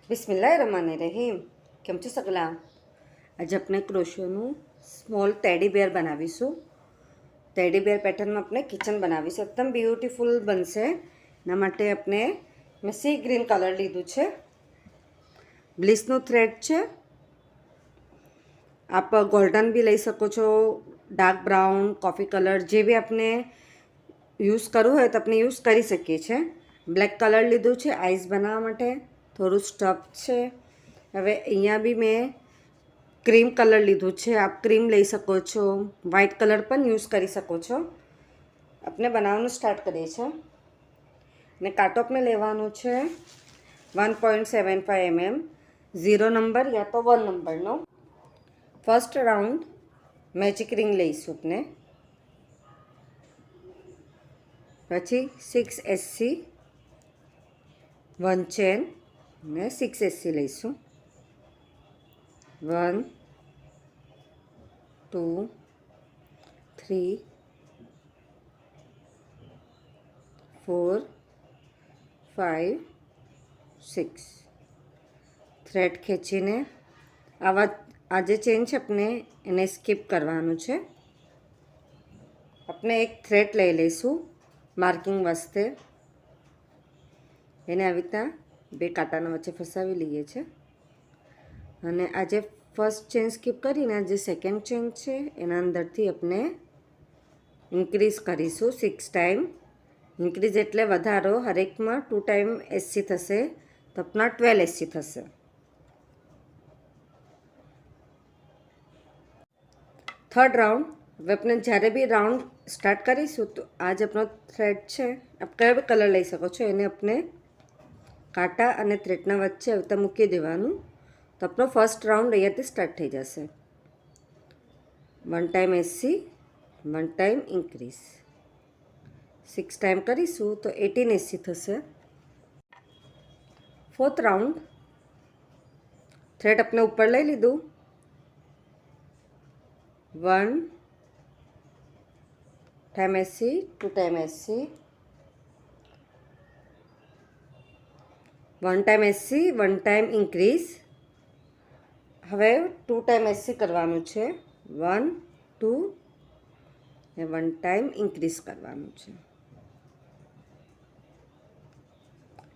બિસ્મિલ્લાહિર્રહમાનિર્રહીમ. કેમ છો સગલા? આજે આપણે ક્રોશિયોનું સ્મોલ ટેડી બેર બનાવીશું. ટેડી બેર પેટર્નમાં આપણે કિચન બનાવીશું. એકદમ બ્યુટીફુલ બનશે. એના માટે આપણે મેં સી ગ્રીન કલર લીધું છે. બ્લિસનું થ્રેડ છે. આપ ગોલ્ડન બી લઈ શકો છો, ડાર્ક બ્રાઉન, કોફી કલર, જે બી આપણે યુઝ કરવું હોય તો આપણે યુઝ કરી શકીએ છીએ. બ્લેક કલર લીધું છે આઈસ બનાવવા માટે. થોડું સ્ટફ છે. હવે અહીંયા બી મેં ક્રીમ કલર લીધું છે. આપ ક્રીમ લઈ શકો છો, વ્હાઇટ કલર પણ યુઝ કરી શકો છો. આપણે બનાવવાનું સ્ટાર્ટ કરીએ છીએ. ને કાંટો આપણે લેવાનું છે 1.75 mm, 0 નંબર યા તો 1 નંબરનો. ફર્સ્ટ રાઉન્ડ મેજિક રિંગ લઈશું આપણે. પછી 6 SC, 1 ચેન ને 6 SC લઈશું. 1 2 3 4 5 6 થ્રેડ ખેંચીને આ જે ચેન છે આપણે એને સ્કીપ કરવાનું છે. આપણે એક થ્રેડ લઈ લઈશું માર્કિંગ વાસ્તે. એને આવી રીતના બે કાંટાના વચ્ચે ફસાવી લઈએ છીએ. અને આ જે ફર્સ્ટ ચેન સ્કીપ કરીને આ જે સેકન્ડ ચેન છે એના અંદરથી આપણે ઇન્ક્રીઝ કરીશું 6 ટાઈમ. ઇન્ક્રીઝ એટલે વધારો. હરેકમાં 2 ટાઈમ SC થશે તો આપણા 12 SC થશે. Third round. હવે આપણે જ્યારે બી રાઉન્ડ સ્ટાર્ટ કરીશું તો આ જ આપણો થ્રેડ છે, આપ કયો બી કલર લઈ શકો છો, એને આપણે કાંટા અને થ્રેડના વચ્ચે આવી રીતે મૂકી દેવાનું. તો આપણો ફર્સ્ટ રાઉન્ડ અહીંયાથી સ્ટાર્ટ થઈ જશે. 1 time SC, 1 time increase. 6 time કરીશું તો 18 SC થશે. Fourth round. થ્રેડ આપણે ઉપર લઈ લીધું. 1 time SC, 2 time SC, 1 time SC, 1 time increase. હવે 2 ટાઈમ SC કરવાનું છે. 1 2 ને 1 ટાઈમ ઇન્ક્રીઝ કરવાનું છે.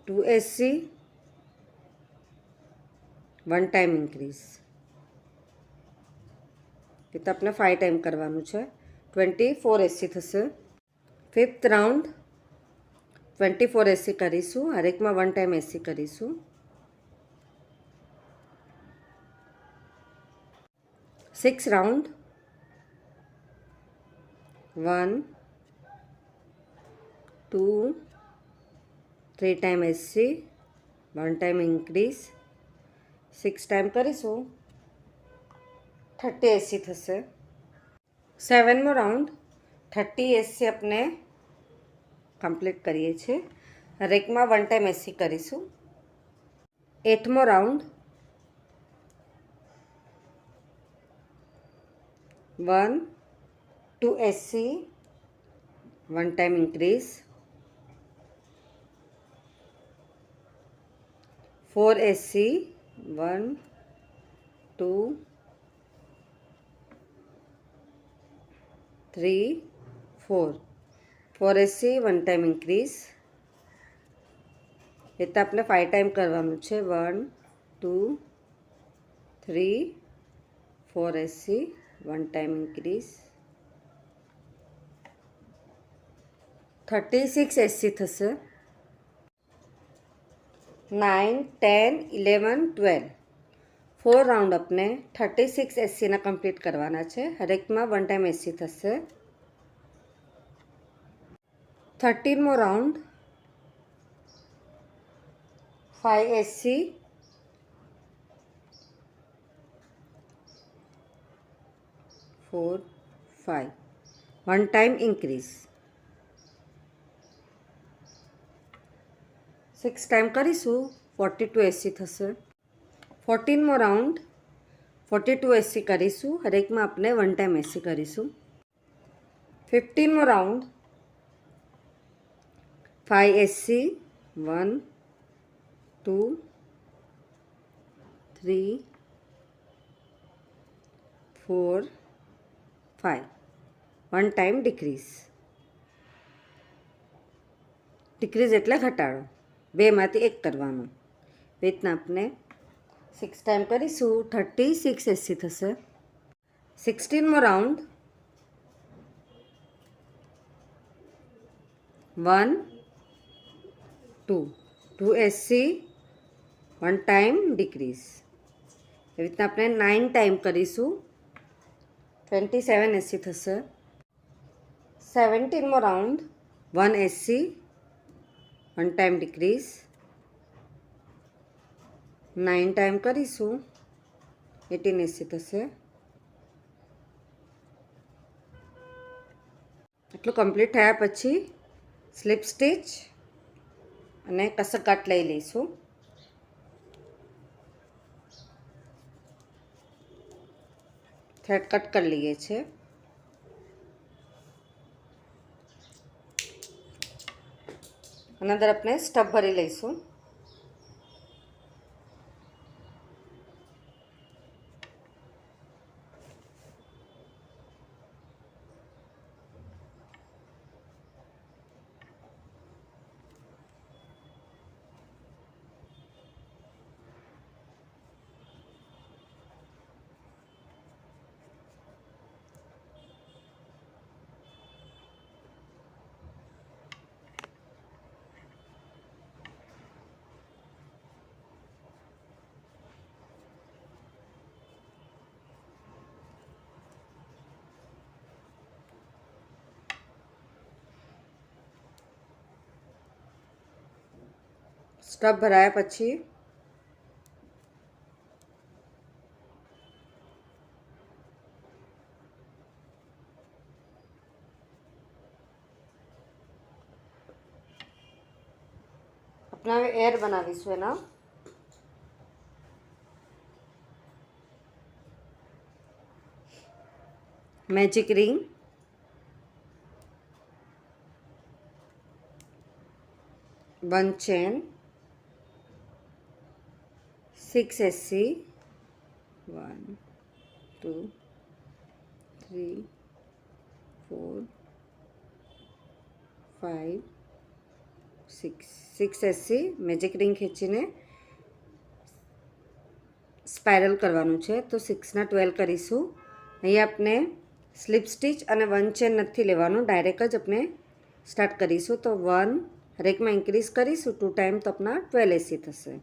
2 SC, 1 ટાઈમ ઇન્ક્રીઝ. એ તો આપણે 5 ટાઈમ કરવાનું છે. 24 SC થશે. ફિફ્થ રાઉન્ડ 24 SC કરીશું. હરેકમાં 1 ટાઈમ SC કરીશું. 6 round. 1 2 3 time SC, 1 time increase. 6 time કરીશું 30 SC થશે. 7મો રાઉન્ડ. 30 SC આપણે કમ્પ્લીટ કરીએ છીએ. હરેકમાં 1 ટાઈમ SC કરીશું. 8મો round. 1 2 SC, 1 time increase. 4 SC, 1 2 3 4 4 SC, 1 time increase. એ તો આપણે 5 ટાઈમ કરવાનું છે. 1 2 3 4 SC, 1 ટાઈમ ઇન્ક્રીઝ. 36 SC થશે. 9 10 11 12 4 રાઉન્ડ આપણે 36 SCના કમ્પ્લીટ કરવાના છે. હરેકમાં 1 ટાઈમ SC થશે. 13મો round. 5 SC, 4 5 1 time increase. 6 time કરીશું 42 SC થશે. 14મો રાઉન્ડ. 42 SC કરીશું. હરેકમાં આપણે 1 ટાઈમ SC કરીશું. 15મો round. 5 SC, 1 2 3 4 5 one time decrease એટલે ઘટાડો, બેમાંથી એક કરવાનું. એ રીતના આપણે 6 ટાઈમ કરીશું 36 એસી થશે. 16મો રાઉન્ડ 1 2 2 એસી વન ટાઈમ ડિક્રીઝ. એવી રીતના આપણે 9 ટાઈમ કરીશું 27 એસી થશે. 17મો રાઉન્ડ 1 એસી વન ટાઈમ ડિક્રીઝ. 9 ટાઈમ કરીશું 18 એસી થશે. એટલું કમ્પ્લીટ થયા પછી સ્લીપ સ્ટીચ અને કસરગાંઠ લઈ લઈશું. થ્રેડ કટ કરી લઈએ છીએ. અને અંદર આપણે સ્ટફ ભરી લઈશું. સ્ટફ ભરાયા પછી આપણે હવે એર બનાવીશું. એના મેજિક રિંગ, 1 ચેન, 6 એસી 1 2 3 4 5 6 એસી મેજિક રિંગ ખેંચીને સ્પાઇરલ કરવાનું છે. તો 6ના 12 કરીશું. અહીંયા આપણે સ્લીપ સ્ટીચ અને 1 ચેન નથી લેવાનું, ડાયરેક્ટ જ આપણે સ્ટાર્ટ કરીશું. તો 1 હરેકમાં ઇન્ક્રીઝ કરીશું 2 ટાઈમ, તો આપણા 12 એસી થશે.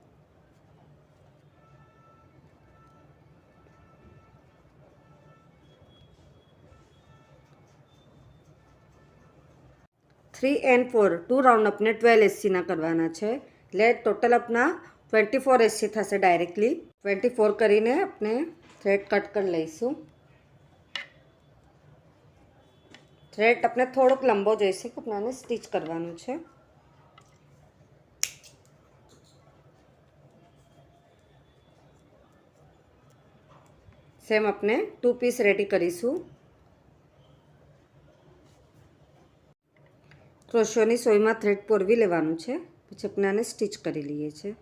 थ्री एंड 4 2 राउंड अपने 12 एससी ना करवाना है. એટલે ટોટલ अपना 24 એસી થશે. ડાયરેક્ટલી 24 કરીને આપણે થ્રેડ કટ કરી લઈશું. થ્રેડ આપણે થોડોક લંબો જોઈશે કે આપણે સ્ટીચ કરવાનું છે. સેમ આપણે 2 પીસ રેડી કરીશું. ક્રોશોની સોયમાં થ્રેડ પોરવી લેવાનું છે, પછી આપણે આને સ્ટીચ કરી લઈએ છીએ.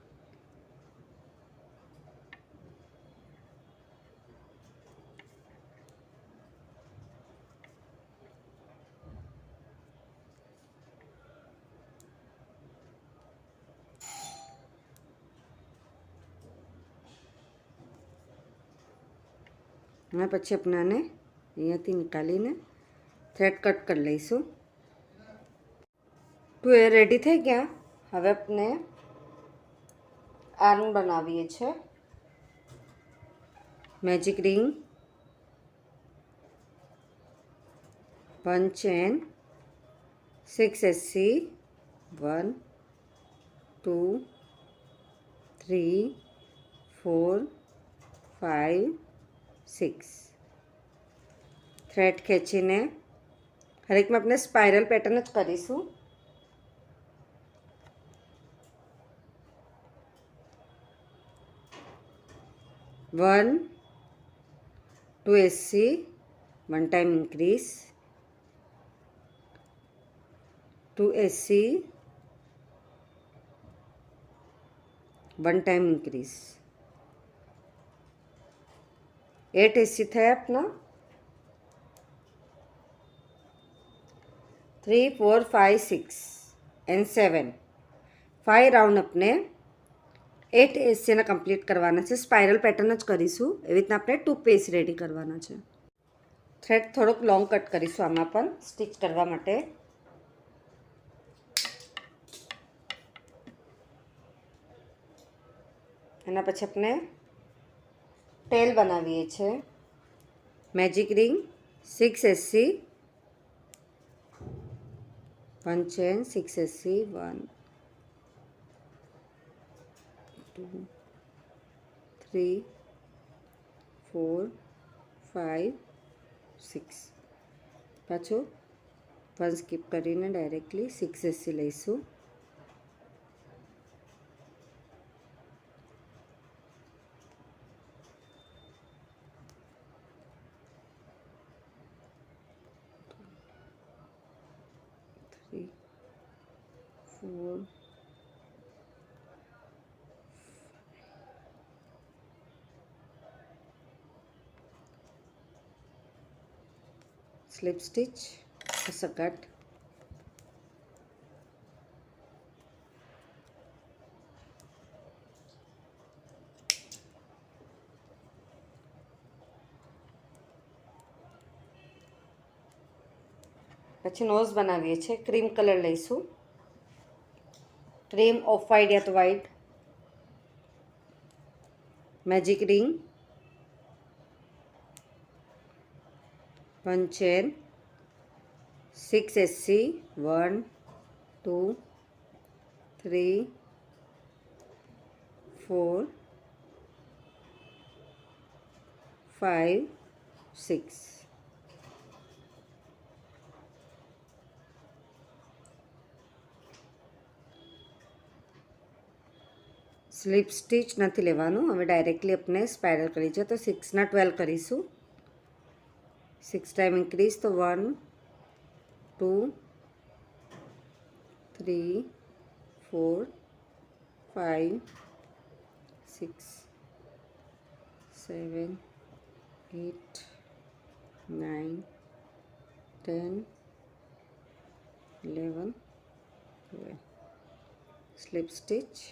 અને પછી આપણે આને અહીંયાથી નીકાળીને થ્રેડ કટ કરી લઈશું. તો એ રેડી થઈ ગયા. હવે આપણે આર્મ બનાવીએ છીએ. મેજિક રિંગ, 1 ચેન, 6 એસી 1 2 3 4 5 6 થ્રેડ ખેંચીને હરેકમાં આપણે સ્પાઇરલ પેટર્ન જ કરીશું. One 2 SC 1 time increase, 2 SC 1 time increase. 8 हिस्से थे अपना 3 4 5 6 एंड 7 5 राउंड अपने 8 हिस्से कम्प्लीट करवाना है। स्पाइरल पैटर्न ज करीशू एवी रीतना अपने 2 पीस रेडी करवाना है। थ्रेड थोड़ोक लॉन्ग कट करीशू आमां पण स्टिच करवा माटे। एना पछी अपने टेल बनावीए छे। Magic ring 6 SC 1 chain 6 SC 1 2 3 4 5 6 पाछो 1 स्कीप करीने डायरेक्टली 6 SC लईशू। Three, 4, slip stitch ऐसा कट। पछी नोज बनावीए छे। क्रीम कलर लईशू, क्रीम ऑफ वाइट या तो white. Magic ring 1 chain 6 SC 1 2 3 4 5 6 slip stitch नहीं लेवानुं। हवे डायरेक्टली अपने स्पाइरल करी है तो 6 ना 12 करीशू। 6 टाइम इंक्रीज तो 1 2 3 4 5 6 7 8 9 10 11 12 स्लिप स्टिच।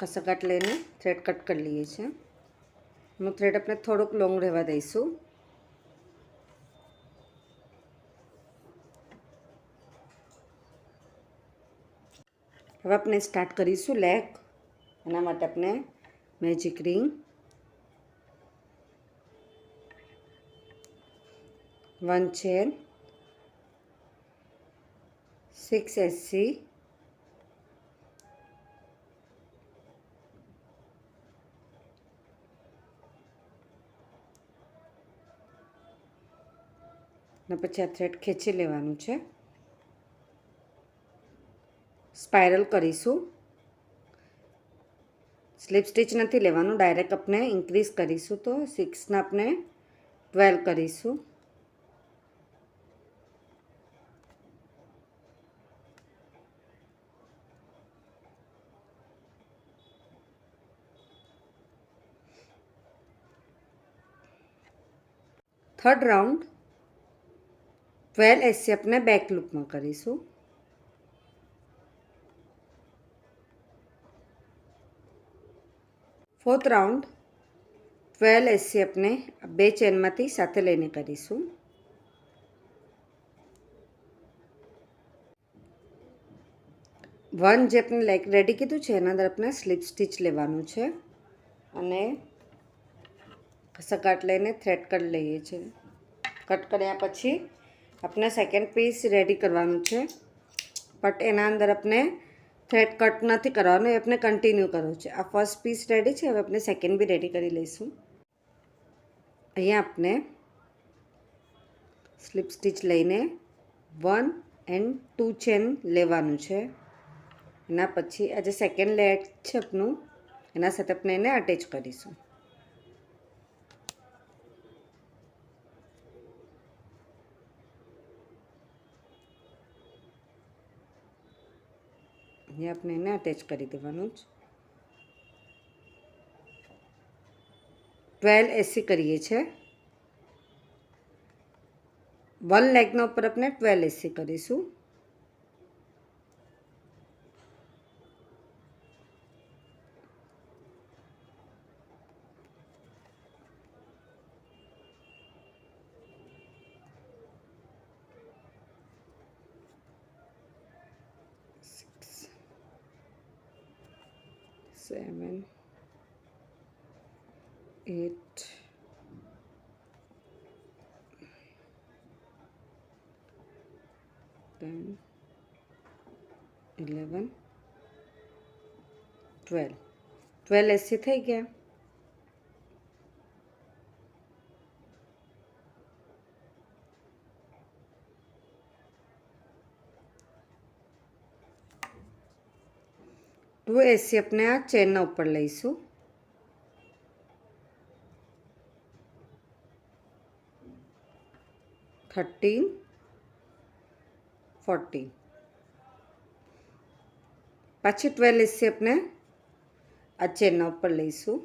कसकट लईने थ्रेड कट कर लीए छे। हूँ थ्रेड अपने थोड़ोक लॉन्ग रहवा दईशू। हवे अपने स्टार्ट करीशू लेग। एना माटे अपने मैजिक रिंग 1 चेन 6 SC ने पछी आ थ्रेड खेंची लेवानुं छे। स्पाइरल करीशू। स्लीप स्टिच नहीं लेवानुं, डायरेक्ट अपने इंक्रीज करीशू तो 6 ना अपने 12 करीशू। थर्ड राउंड 12 SC अपने बैक लूप में करीशू। फोर्थ राउंड 12 SC अपने बे चेन में साथे लईने करीशू। वन जे अपने लेग रेडी कीधुं छे एना अंदर अपने स्लीप स्टिच लेवानुं छे अने कसकाट लईने थ्रेड कट लईए छे। कट कर्या पछी अपने सेकेंड पीस रेडी करवानुं छे, बट एना अंदर अपने थ्रेड कट नहीं करवानुं, ए अपने कंटीन्यू करवुं छे। आ फर्स्ट पीस रेडी छे, हवे अपने सेकेंड भी रेडी करी लईशुं। अहींया अपने स्लीप स्टिच लईने 1 एंड 2 चेन लेवानुं छे। एना पछी आ जे सेकेंड लेग छे आपनुं एना साथे अपने एने अटेच करीशुं। ये आपने એને અટેચ કરી દેવાનું જ 12 એસી કરીએ છે 1 લેગના ઉપર આપણે 12 એસી કરીશું सेवन 8 10 11 12 12 એસી થઈ ગયા टू एसी अपने आ चेन ऊपर लईशू 13 14 पाछी 12 एसी अपने आ चेन ऊपर लईशू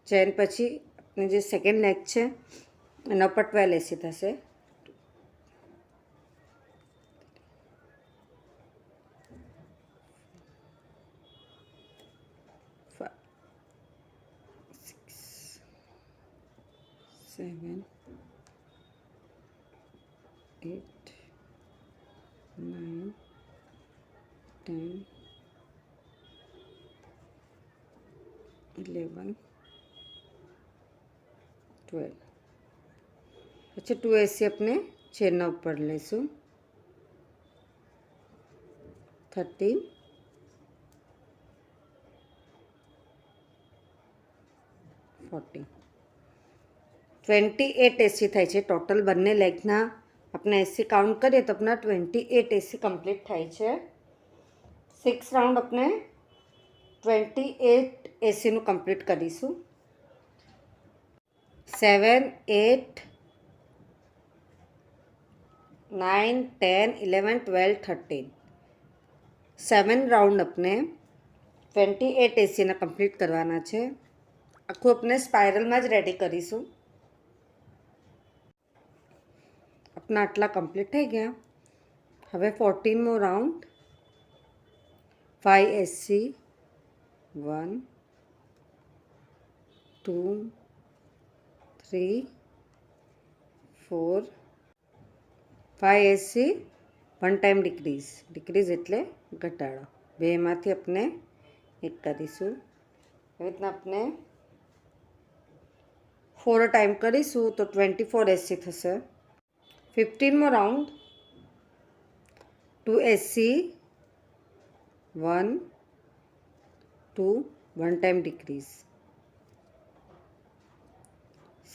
चेन पछी अपने जो सेकंड लेग है एना पर 12 एसी थशे सेवन 8 9 10 11 12 પછી 2 એસી अपने चेन ऊपर लेशू 13 14 28 एसी थाय छे टोटल बने लेगना अपने एसी काउंट करिए तो अपना 28 एसी कम्प्लीट थाय छे 6 राउंड अपने 28 एसी नु कम्प्लीट करीशू 7 8 9 10 11 12 13 7 राउंड अपने 28 एसी ने कम्प्लीट करवाना छे आखू अपने स्पाइरल में ज रेडी करीशू अपना आटला कम्प्लीट थई गया हवे 14मो round 5 SC 1 2 3 4 5 SC 1 time decrease एटले घटाड़ो बेमांथी अपने एक करीशू एवी रीतना अपने 4 टाइम करीशू तो 24 एससी थशे 15मो round 2 SC 1 2 1 time decrease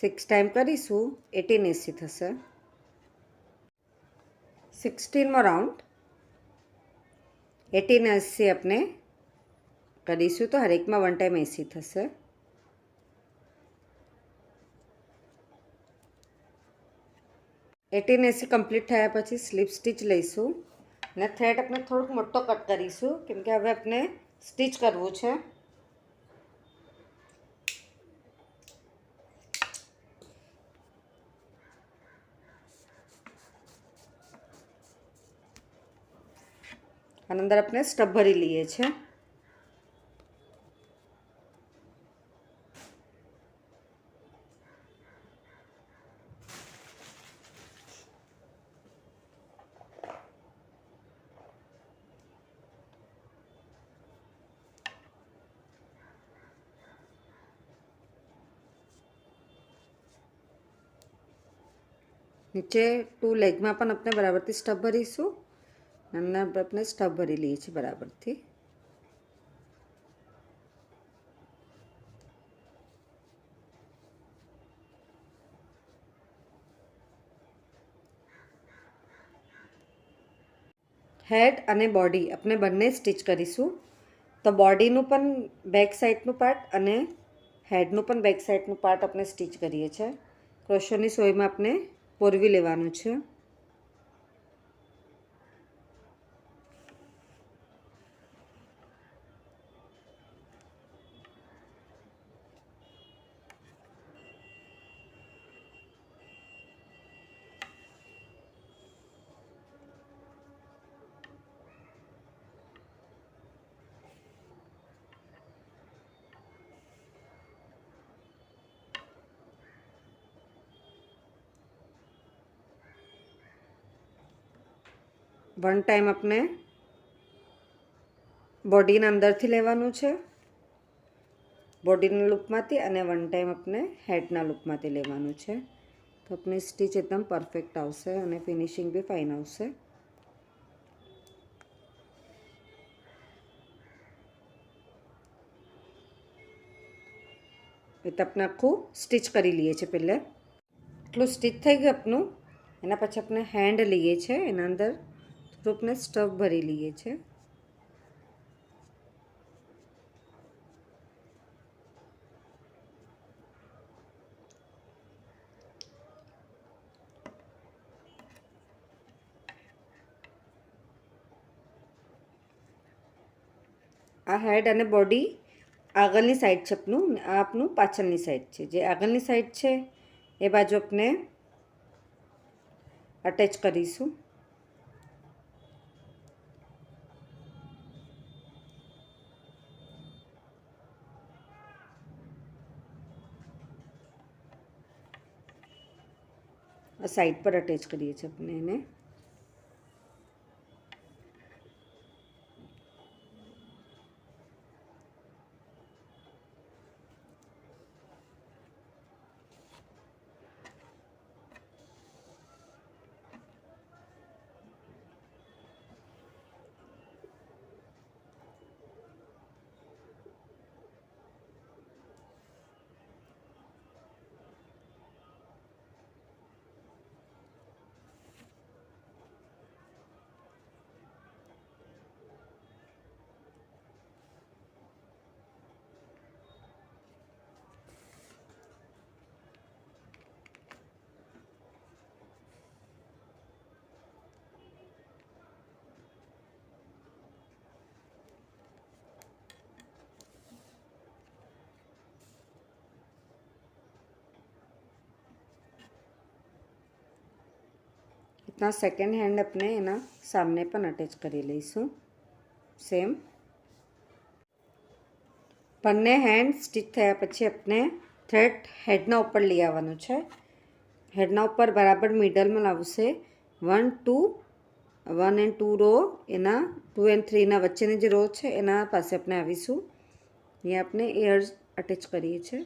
6 time करीशू 18 एससी थशे 16मो राउंड 18 एससी अपने करीशू तो हर एक में 1 टाइम एसी थशे 18 एसी कम्प्लीट थया पछी स्लीप स्टीच लईशू ने थ्रेड अपने थोड़ोक मोटो कट करीशू केम के हवे अपने स्टीच करवू छे अंदर अपने स्टब भरी लीए छे नीचे 2 लेग में अपन अपने बराबर थी स्टब भरीशू अपने स्टब भरी लीए छे बराबर थी हेड अने बॉडी अपने बने स्टीच करीशू तो बॉडीनु पण बेक साइडनु पार्ट अने हेडनु पण बेक साइडनु पार्ट अपने स्टीच करीए छे क्रोशोनी सोई में अपने पोरवी लेवानुं छे વન ટાઈમ આપણે બોડીના અંદરથી લેવાનું છે, બોડીના લૂપમાંથી, અને વન ટાઈમ આપણે હેડના લૂપમાંથી લેવાનું છે. તો આપણી સ્ટીચ એકદમ પરફેક્ટ આવશે અને ફિનિશિંગ બી ફાઇન આવશે. એ તો આપણે આખું સ્ટીચ કરી લઈએ છીએ. પહેલાં એટલું સ્ટીચ થઈ ગયું આપનું. એના પછી આપણે હેન્ડ લઈએ છીએ, એના અંદર થોડું આપણે સ્ટફ ભરી લઈએ છીએ. આ હેડ અને બોડી આગળની સાઈડ છે આપનું, આ આપનું પાછળની સાઈડ છે. જે આગળની સાઈડ છે એ બાજુ આપણે અટેચ કરીશું. આ સાઈડ પર અટેચ કરીએ છીએ આપણે એને. इतना सेकेंड हैंड अपने एना सामने पर अटेच कर लईशू. सेम बने हैंड स्टीच थया पछी अपने थ्रेड हेडना ऊपर लई आववानुं छे. हेडना ऊपर बराबर मिडल में आवशे. 1 एंड 2 रो एना 2 एंड 3 ना वच्चेनी जे रो छे एना पासे अपने आवीशुं. अहींया अपने एयर्स अटेच करीए छे.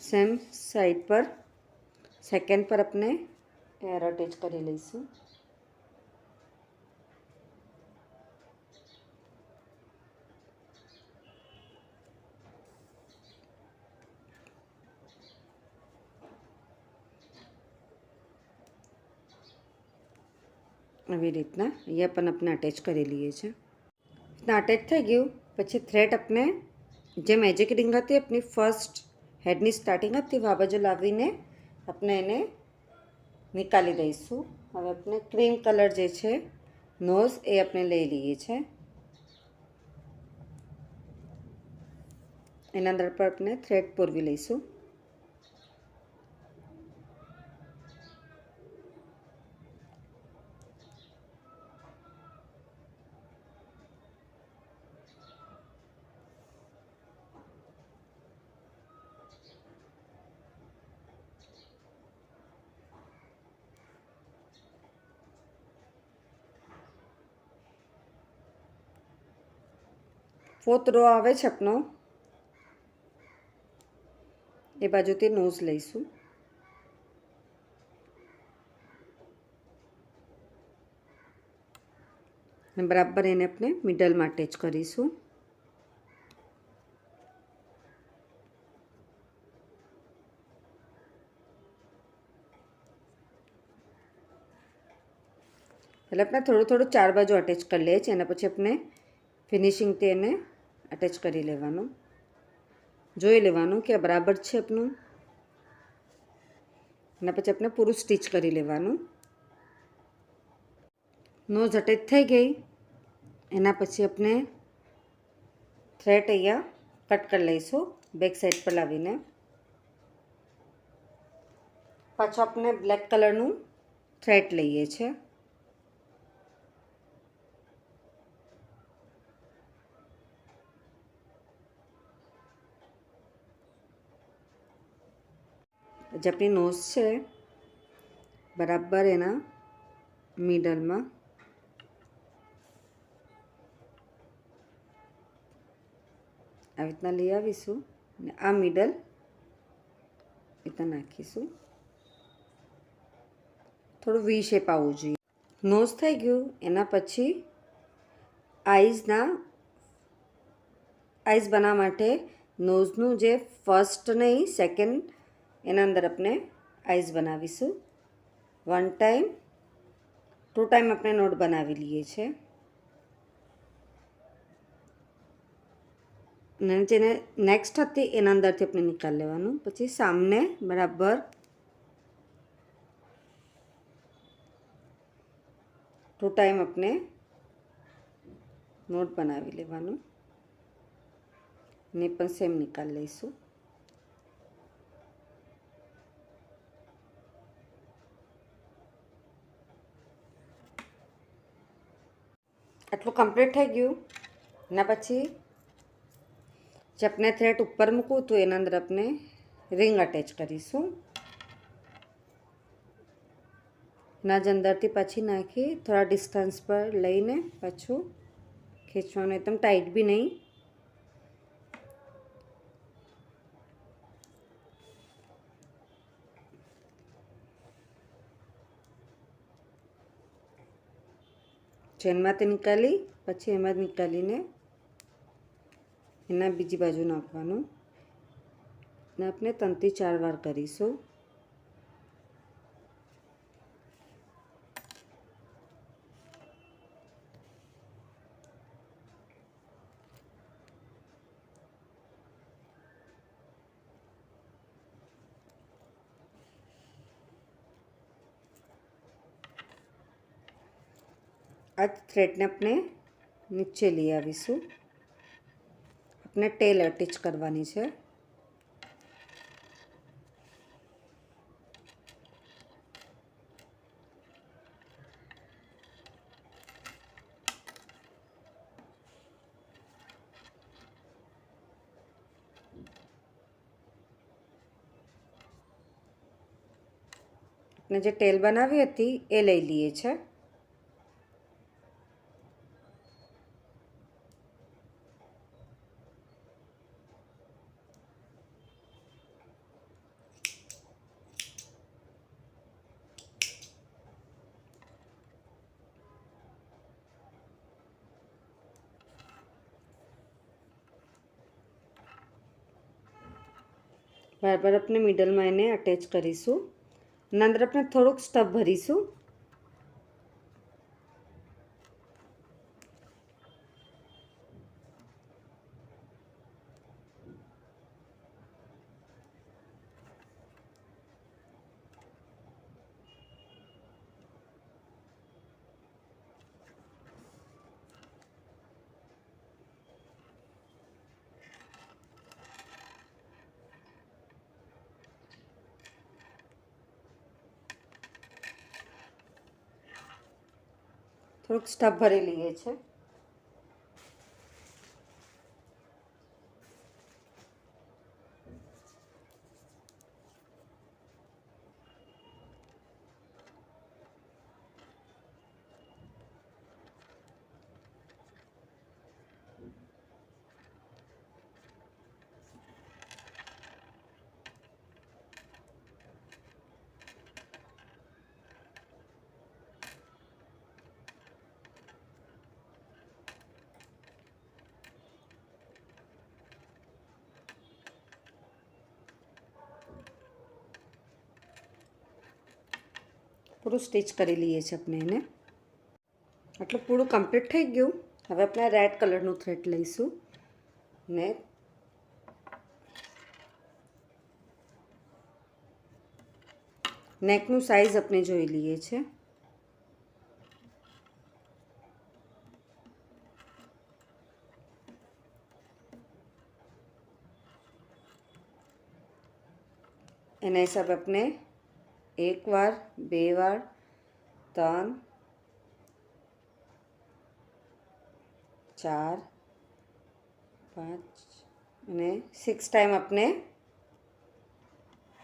सेम साइड पर सेकेंड पर अपने एयर अटेच कर लईशू. આવી રીતના અહીંયા પણ આપણે અટેચ કરી લઈએ છીએ. અટેચ થઈ ગયું પછી થ્રેડ આપણે જે મેજિક રિંગ હતી આપણી ફર્સ્ટ હેડની સ્ટાર્ટિંગ હતી આ બાજુ લાવીને આપણે એને નીકાળી દઈશું. હવે આપણે ક્રીમ કલર જે છે નોઝ એ આપણે લઈ લઈએ છીએ. એના અંદર પર આપણે થ્રેડ પૂરવી લઈશું. फोर्थ रो आवे छे अपनो ए बाजुथी नोज लईशू. बराबर एने अपने मिडल में अटेच करीशू. એટલે આપણે થોડું થોડું ચાર બાજુ અટેચ કરી લઈએ છીએ, એના પછી આપણે ફિનિશિંગથી એને અટેચ કરી લેવાનું. જોઈ લેવાનું કે બરાબર છે આપણું. એના પછી આપણે પૂરું સ્ટીચ કરી લેવાનું. નોઝ અટેચ થઈ ગઈ. એના પછી આપણે થ્રેડ અહીંયા કટ કરી લઈશું બેક સાઈડ પર લાવીને. પાછું આપણે બ્લેક કલરનું થ્રેડ લઈએ છીએ. જે આપણી નોઝ છે બરાબર એના મિડલમાં આવી રીતના લઈ આવીશું અને આ મિડલ રીતના નાખીશું. થોડું વી શેપ આવવું જોઈએ. નોઝ થઈ ગયું. એના પછી આઈઝ બનાવવા માટે નોઝનું જે ફર્સ્ટ નહીં સેકન્ડ એના અંદર આપણે આઈઝ બનાવીશું. 1 ટાઈમ 2 ટાઈમ આપણે નોટ બનાવી લઈએ છીએ. અને જેને નેક્સ્ટ હતી એના અંદરથી આપણે નિકાલ લેવાનું. પછી સામને બરાબર 2 ટાઈમ આપણે નોટ બનાવી લેવાનું. ને પણ સેમ નિકાલ લઈશું. આટલું કમ્પ્લીટ થઈ ગયું. એના પછી જે આપણે થ્રેડ ઉપર મૂકવું હતું એના અંદર આપણે રિંગ અટેચ કરીશું. એના જ અંદરથી પાછી નાખી થોડા ડિસ્ટન્સ પર લઈને પાછું ખેંચવાનું. એકદમ ટાઈટ બી નહીં. ચેનમાંથી નીકાળી પછી એમાં જ નીકાળીને એના બીજી બાજુ નાખવાનું. અને આપણે 3 થી 4 વાર કરીશું. આ થ્રેડને આપણે નીચે લઈ આવીશું. આપણે ટેલ અટેચ કરવાની છે. આપણે જે ટેલ બનાવી હતી એ લઈ લઈએ છીએ. બરાબર આપણે મિડલમાં એને અટેચ કરીશું. અને અંદર આપણે થોડુંક સ્ટફ ભરીશું. થોડુંક સ્ટફ ભરી લઈએ છીએ. પૂરું સ્ટિચ કરી લઈએ છીએ આપણે એને. આટલું પૂરું કમ્પ્લીટ થઈ ગયું. હવે આપણે રેડ કલરનું થ્રેડ લઈશું ને નેકનું સાઈઝ આપણે જોઈ લઈએ છે. એના હિસાબે આપણે 1 વાર 2 વાર 3 4 5 અને 6 ટાઈમ આપણે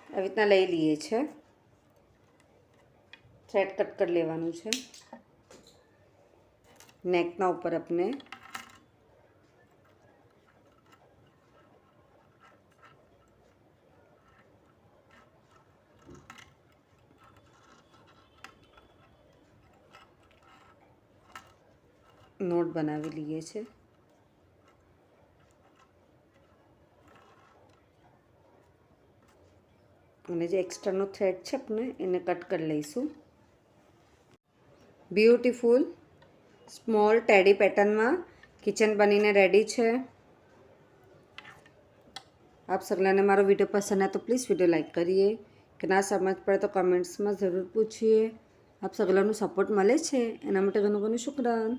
આવી રીતના લઈ લઈએ છીએ. થ્રેડ કટ કરી લેવાનું છે. નેકના ઉપર આપણે નોટ બનાવી લઈએ છીએ. અને જે એક્સ્ટ્રાનો થ્રેડ છે આપણે એને કટ કરી લઈશું. બ્યુટીફુલ સ્મોલ ટેડી પેટર્નમાં કિચન બનીને રેડી છે. આપ સગલાને મારો વિડીયો પસંદ આવે તો પ્લીઝ વિડીયો લાઈક કરીએ, કે ના સમજ પડે તો કમેન્ટ્સમાં જરૂર પૂછીએ. આપ સગલાનું સપોર્ટ મળે છે એના માટે ઘણું ઘણું શુક્રાન.